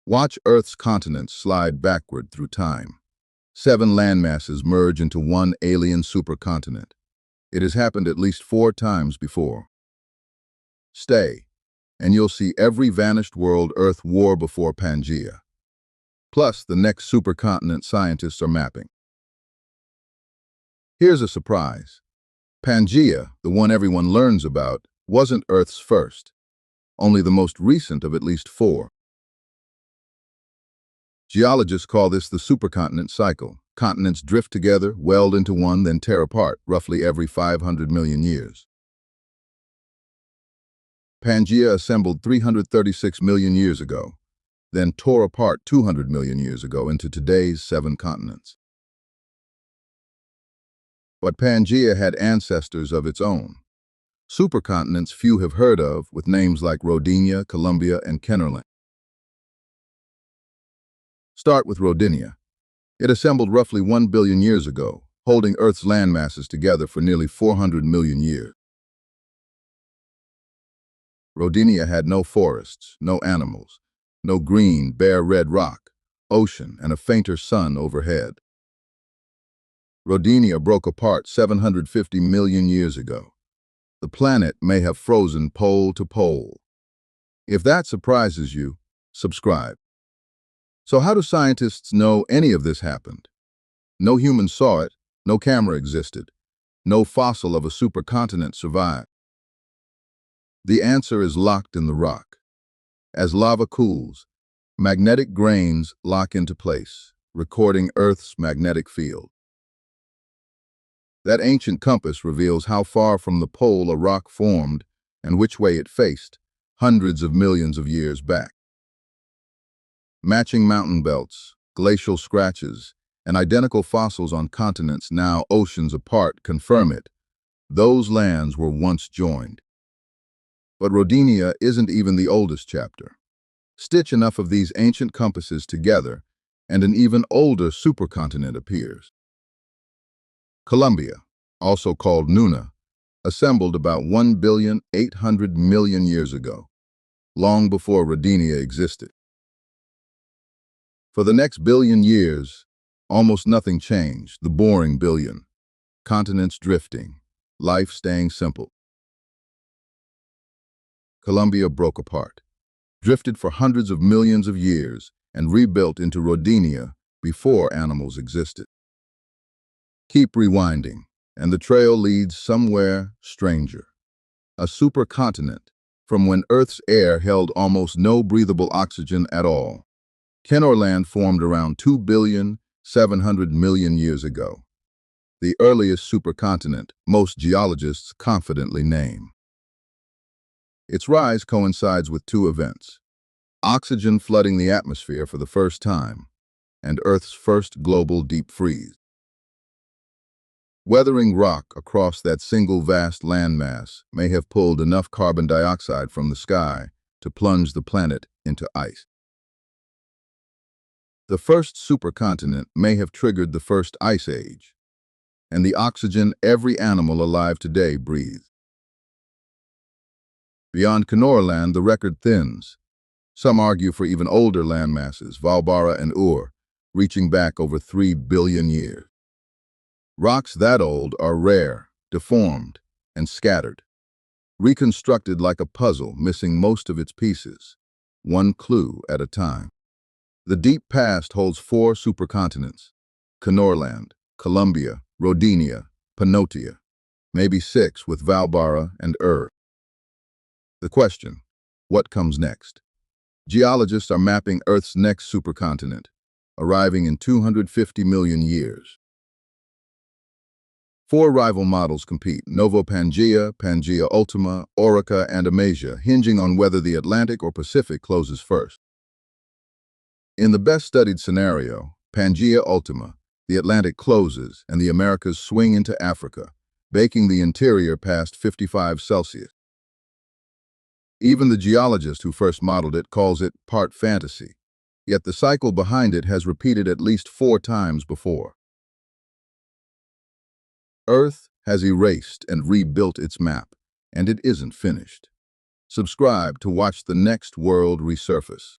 Watch Earth's continents slide backward through time. 7 landmasses merge into one alien supercontinent. It has happened at least 4 times before. Stay, and you'll see every vanished world Earth wore before Pangaea. Plus the next supercontinent scientists are mapping. Here's a surprise. Pangaea, the one everyone learns about, wasn't Earth's first, only the most recent of at least 4. Geologists call this the supercontinent cycle. Continents drift together, weld into one, then tear apart, roughly every 500 million years. Pangaea assembled 336 million years ago, then tore apart 200 million years ago into today's 7 continents. But Pangaea had ancestors of its own. Supercontinents few have heard of, with names like Rodinia, Columbia, and Kennerland. Start with Rodinia. It assembled roughly 1 billion years ago, holding Earth's landmasses together for nearly 400 million years. Rodinia had no forests, no animals, no green, bare red rock, ocean, and a fainter sun overhead. Rodinia broke apart 750 million years ago. The planet may have frozen pole to pole. If that surprises you, subscribe. So how do scientists know any of this happened? No human saw it, no camera existed, no fossil of a supercontinent survived. The answer is locked in the rock. As lava cools, magnetic grains lock into place, recording Earth's magnetic field. That ancient compass reveals how far from the pole a rock formed and which way it faced, hundreds of millions of years back. Matching mountain belts, glacial scratches, and identical fossils on continents now oceans apart confirm it. Those lands were once joined. But Rodinia isn't even the oldest chapter. Stitch enough of these ancient compasses together, and an even older supercontinent appears. Columbia, also called Nuna, assembled about 1,800 million years ago, long before Rodinia existed. For the next billion years, almost nothing changed, the boring billion. Continents drifting, life staying simple. Columbia broke apart, drifted for hundreds of millions of years, and rebuilt into Rodinia before animals existed. Keep rewinding, and the trail leads somewhere stranger. A supercontinent, from when Earth's air held almost no breathable oxygen at all. Kennerland formed around 2,700 million years ago, the earliest supercontinent most geologists confidently name. Its rise coincides with 2 events: oxygen flooding the atmosphere for the first time, and Earth's first global deep freeze. Weathering rock across that single vast landmass may have pulled enough carbon dioxide from the sky to plunge the planet into ice. The first supercontinent may have triggered the first ice age, and the oxygen every animal alive today breathes. Beyond Kennerland, the record thins. Some argue for even older landmasses, Valbara and Ur, reaching back over 3 billion years. Rocks that old are rare, deformed, and scattered, reconstructed like a puzzle missing most of its pieces, one clue at a time. The deep past holds 4 supercontinents: Kennerland, Columbia, Rodinia, Pangaea, maybe 6 with Valbara and Ur. The question, what comes next? Geologists are mapping Earth's next supercontinent, arriving in 250 million years. 4 rival models compete: Novo-Pangaea, Pangaea Ultima, Orica, and Amasia, hinging on whether the Atlantic or Pacific closes first. In the best-studied scenario, Pangaea Ultima, the Atlantic closes and the Americas swing into Africa, baking the interior past 55 Celsius. Even the geologist who first modeled it calls it part fantasy, yet the cycle behind it has repeated at least 4 times before. Earth has erased and rebuilt its map, and it isn't finished. Subscribe to watch the next world resurface.